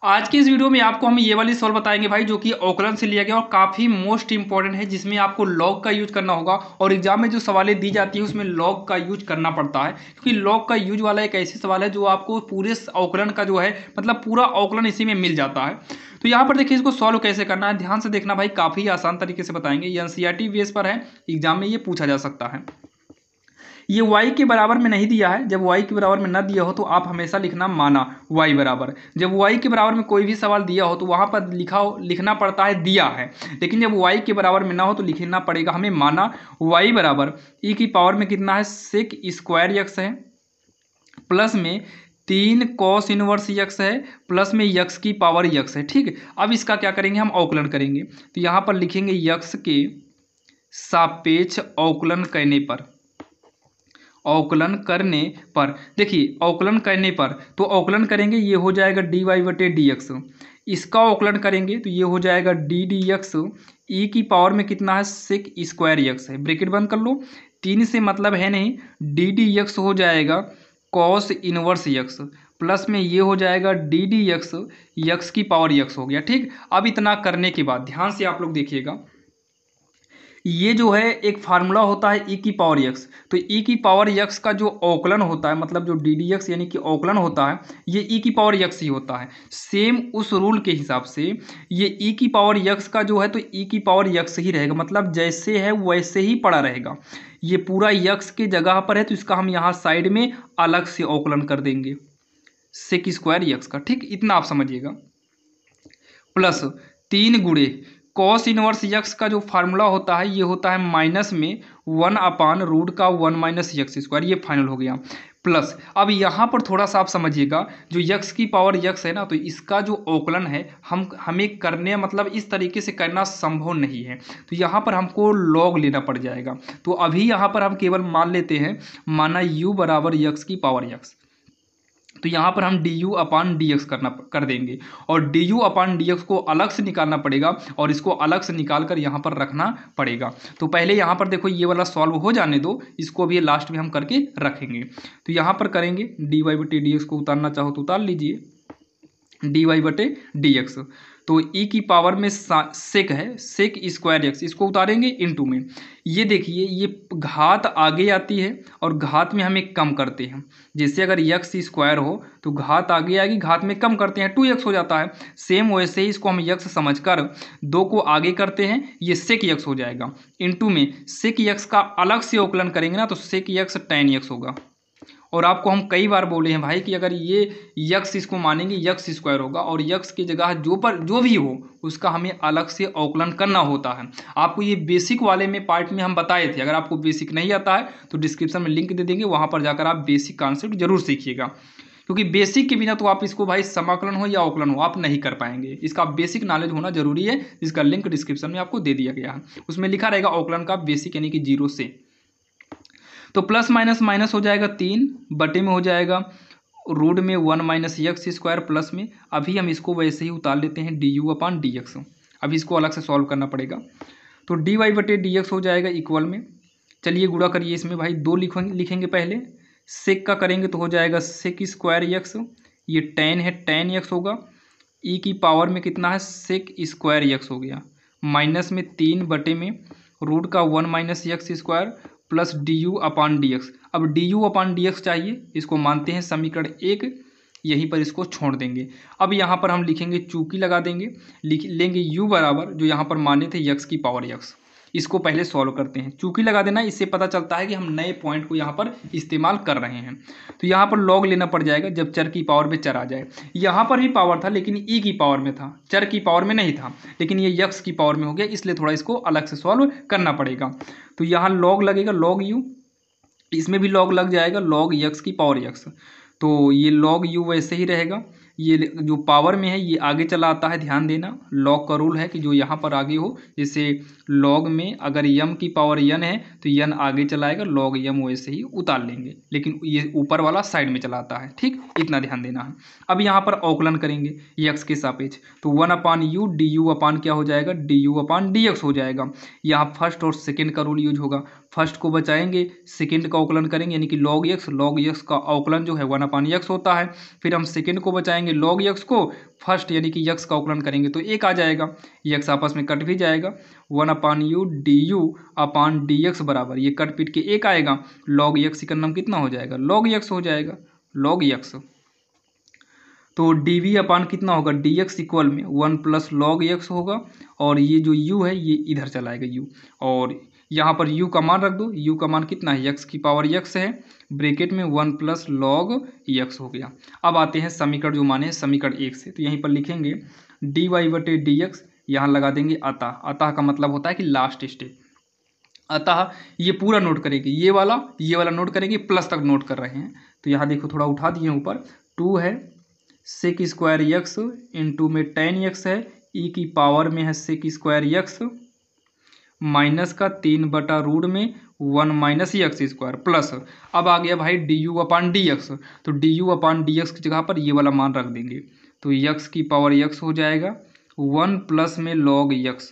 आज की इस वीडियो में आपको हम ये वाली सवाल बताएंगे भाई, जो कि औकलन से लिया गया और काफी मोस्ट इंपॉर्टेंट है, जिसमें आपको लॉग का यूज करना होगा। और एग्जाम में जो सवालें दी जाती है उसमें लॉग का यूज करना पड़ता है, क्योंकि लॉग का यूज वाला एक ऐसी सवाल है जो आपको पूरे औकलन का जो है मतलब पूरा औकलन इसी में मिल जाता है। तो यहाँ पर देखिए इसको सॉल्व कैसे करना है, ध्यान से देखना भाई, काफी आसान तरीके से बताएंगे। ये एनसीईआरटी बेस पर है, एग्जाम में ये पूछा जा सकता है। ये y के बराबर में नहीं दिया है, जब y के बराबर में ना दिया हो तो आप हमेशा लिखना माना y बराबर। जब y के बराबर में कोई भी सवाल दिया हो तो वहां पर लिखना पड़ता है दिया है, लेकिन जब y के बराबर में ना हो तो लिखना पड़ेगा हमें माना y बराबर e की पावर में कितना है सेक स्क्वायर यक्स है, प्लस में 3 कॉस इनवर्स यक्स है, प्लस में यक्स की पावर यक्स है। ठीक है, अब इसका क्या करेंगे, हम औकलन करेंगे। तो यहाँ पर लिखेंगे यक्स के सापेक्ष औकलन करने पर, औकलन करने पर देखिए औकलन करने पर तो औकलन करेंगे, ये हो जाएगा डी वाई बटे डी एक्स। इसका औकलन करेंगे तो ये हो जाएगा डी डी एक्स, ई की पावर में कितना है सेक स्क्वायर यक्स है, ब्रैकेट बंद कर लो। 3 से मतलब है नहीं, डी डी एक्स हो जाएगा कॉस इनवर्स यक्स, प्लस में ये हो जाएगा डी डी एक्स, यक्स की पावर यक्स हो गया। ठीक, अब इतना करने के बाद ध्यान से आप लोग देखिएगा, ये जो है एक फार्मूला होता है ई की पावर यक्स। तो ई की पावर यक्स का जो औकलन होता है, मतलब जो डी डी एक्स यानी कि औकलन होता है, ये ई की पावर यक्स ही होता है। सेम उस रूल के हिसाब से ये ई की पावर यक्स का जो है तो ई की पावर यक्स ही रहेगा, मतलब जैसे है वैसे ही पड़ा रहेगा। ये पूरा यक्स के जगह पर है तो इसका हम यहाँ साइड में अलग से औकलन कर देंगे सेक स्क्वायर यक्स का। ठीक, इतना आप समझिएगा। प्लस 3 गुणे कॉस इनवर्स यक्स का जो फार्मूला होता है ये होता है माइनस में 1 अपान रूट का 1 माइनस यक्स स्क्वायर, ये फाइनल हो गया। प्लस अब यहाँ पर थोड़ा सा आप समझिएगा, जो यक्स की पावर यक्स है ना, तो इसका जो औकलन है हमें करने मतलब इस तरीके से करना संभव नहीं है, तो यहाँ पर हमको लॉग लेना पड़ जाएगा। तो अभी यहाँ पर हम केवल मान लेते हैं, माना u बराबर यक्स की पावर यक्स, तो यहाँ पर हम D u upon d x कर देंगे, और D u upon d x को अलग से निकालना पड़ेगा और इसको अलग से निकाल कर यहाँ पर रखना पड़ेगा। तो पहले यहाँ पर देखो ये वाला सॉल्व हो जाने दो, इसको भी लास्ट में हम करके रखेंगे। तो यहाँ पर करेंगे डी वाई बटे डी एक्स को उतारना चाहो तो उतार लीजिए, डी वाई बटे डी एक्स। तो ई की पावर में सेक है सेक स्क्वायर एक्स, इसको उतारेंगे इनटू में। ये देखिए ये घात आगे आती है और घात में हम एक कम करते हैं, जैसे अगर यक्स स्क्वायर हो तो घात आगे आएगी, घात में कम करते हैं 2x हो जाता है। सेम वैसे ही इसको हम यक्स समझकर 2 को आगे करते हैं, ये सेक यक्स हो जाएगा, इनटू में सेक यक्स का अलग से औकलन करेंगे ना तो सेक यक्स tan यक्स होगा। और आपको हम कई बार बोले हैं भाई कि अगर ये यक्स इसको मानेंगे यक्स स्क्वायर होगा, और यक्स की जगह जो भी हो उसका हमें अलग से औकलन करना होता है। आपको ये बेसिक वाले में पार्ट में हम बताए थे, अगर आपको बेसिक नहीं आता है तो डिस्क्रिप्शन में लिंक दे देंगे, वहाँ पर जाकर आप बेसिक कॉन्सेप्ट जरूर सीखिएगा, क्योंकि बेसिक के बिना तो आप इसको भाई समाकलन हो या औकलन हो आप नहीं कर पाएंगे। इसका बेसिक नॉलेज होना जरूरी है, जिसका लिंक डिस्क्रिप्शन में आपको दे दिया गया है, उसमें लिखा रहेगा औकलन का बेसिक यानी कि 0 से। तो प्लस माइनस माइनस हो जाएगा 3 बटे में हो जाएगा रूट में 1 माइनस यक्स स्क्वायर, प्लस में अभी हम इसको वैसे ही उतार लेते हैं D u upon d x. अभी इसको अलग से सॉल्व करना पड़ेगा, तो डी वाई बटे डी एक्स हो जाएगा इक्वल में, चलिए गुणा करिए इसमें भाई, 2 लिखेंगे पहले, सेक का करेंगे तो हो जाएगा सेक स्क्वायर यक्स, ये tan है tan यक्स होगा, ई की पावर में कितना है सेक स्क्वायर यक्स हो गया, माइनस में 3 बटे में रूट का 1 minus x square, plus d u upon d x. अब d u upon d x चाहिए, इसको मानते हैं समीकरण 1, यहीं पर इसको छोड़ देंगे। अब यहाँ पर हम लिखेंगे चूकी लगा देंगे, लिख लेंगे u बराबर जो यहाँ पर माने थे यक्स की पावर यक्स, इसको पहले सॉल्व करते हैं। चूकी लगा देना, इससे पता चलता है कि हम नए पॉइंट को यहाँ पर इस्तेमाल कर रहे हैं। तो यहाँ पर लॉग लेना पड़ जाएगा जब चर की पावर में चर आ जाए। यहाँ पर भी पावर था लेकिन ई की पावर में था, चर की पावर में नहीं था, लेकिन ये यक्स की पावर में हो गया, इसलिए थोड़ा इसको अलग से सॉल्व करना पड़ेगा। तो यहाँ लॉग लगेगा लॉग यू, इसमें भी लॉग लग जाएगा लॉग यक्स की पावर यक्स, तो ये लॉग यू वैसे ही रहेगा, ये जो पावर में है ये आगे चला आता है, ध्यान देना लॉग का रूल है कि जो यहाँ पर आगे हो, जैसे लॉग में अगर यम की पावर यन है तो यन आगे चलाएगा, लॉग यम वैसे ही उतार लेंगे, लेकिन ये ऊपर वाला साइड में चलाता है। ठीक, इतना ध्यान देना है। अब यहाँ पर औकलन करेंगे यक्स के सापेक्ष, तो 1 अपान यू डी यू अपान क्या हो जाएगा D u upon d x हो जाएगा। यहाँ फर्स्ट और सेकेंड का रूल यूज होगा, फर्स्ट को बचाएंगे, सेकंड का अवकलन करेंगे यानी कि लॉग एक्स का अवकलन जो है 1/x होता है। फिर हम सेकंड को बचाएंगे लॉग एक्स को, फर्स्ट यानी कि यक्स का अवकलन करेंगे तो 1 आ जाएगा, यक्स आपस में कट भी जाएगा, 1/u du/dx बराबर ये कट पीट के 1 आएगा, लॉग एक्स का नाम कितना हो जाएगा, लॉग एक्स हो जाएगा, लॉग एक्स। तो डी अपान कितना होगा, डी एक्स इक्वल में 1 प्लस लॉग एक्स होगा, और ये जो u है ये इधर चलाएगा u, और यहाँ पर u का मान रख दो, u का मान कितना है, x की पावर x है, ब्रैकेट में 1 प्लस लॉग x हो गया। अब आते हैं समीकरण जो माने समीकरण 1 से, तो यहीं पर लिखेंगे dy बटे डी एक्स, यहाँ लगा देंगे अतः, अतः का मतलब होता है कि लास्ट स्टेप, अतः ये पूरा नोट करेंगे, ये वाला नोट करेंगे, प्लस तक नोट कर रहे हैं। तो यहाँ देखो थोड़ा उठा दिए ऊपर, 2 है सेक स्क्वायर यक्स इंटू में टेन यक्स है, ई की पावर में है सेक स्क्वायर यक्स माइनस का 3/रूट में 1 माइनस यक्स स्क्वायर प्लस, अब आ गया भाई d u upon d x, तो d u upon d x की जगह पर ये वाला मान रख देंगे, तो यक्स की पावर यक्स हो जाएगा 1 प्लस में लॉग यक्स,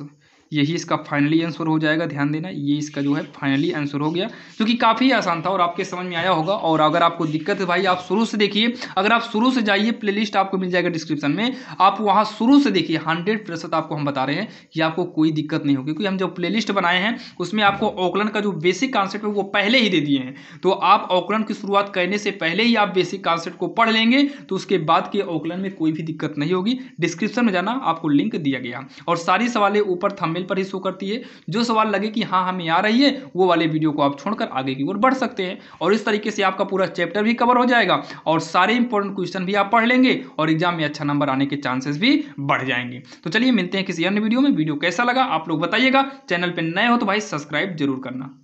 यही इसका फाइनली आंसर हो जाएगा। ध्यान देना ये इसका जो है फाइनली आंसर हो गया, जो कि काफ़ी आसान था और आपके समझ में आया होगा। और अगर आपको दिक्कत है भाई आप शुरू से देखिए, अगर आप शुरू से जाइए प्लेलिस्ट आपको मिल जाएगा डिस्क्रिप्शन में, आप वहाँ शुरू से देखिए, 100% आपको हम बता रहे हैं कि आपको कोई दिक्कत नहीं होगी, क्योंकि हम जो प्लेलिस्ट बनाए हैं उसमें आपको अवकलन का जो बेसिक कॉन्सेप्ट है वो पहले ही दे दिए हैं। तो आप अवकलन की शुरुआत करने से पहले ही आप बेसिक कॉन्सेप्ट को पढ़ लेंगे तो उसके बाद के अवकलन में कोई भी दिक्कत नहीं होगी। डिस्क्रिप्शन में जाना, आपको लिंक दिया गया, और सारी सवालें ऊपर थंबनेल पर ही शो करती है। जो सवाल लगे कि हाँ हमें आ रही है वो वाले वीडियो को आप छोड़कर आगे की ओर बढ़ सकते हैं, और इस तरीके से आपका पूरा चैप्टर भी कवर हो जाएगा और सारे इंपॉर्टेंट क्वेश्चन भी आप पढ़ लेंगे और एग्जाम में अच्छा नंबर आने के चांसेस भी बढ़ जाएंगे। तो चलिए मिलते हैं किसी अन्य वीडियो में। वीडियो कैसा लगा आप लोग बताइएगा, चैनल पर नए हो तो भाई सब्सक्राइब जरूर करना।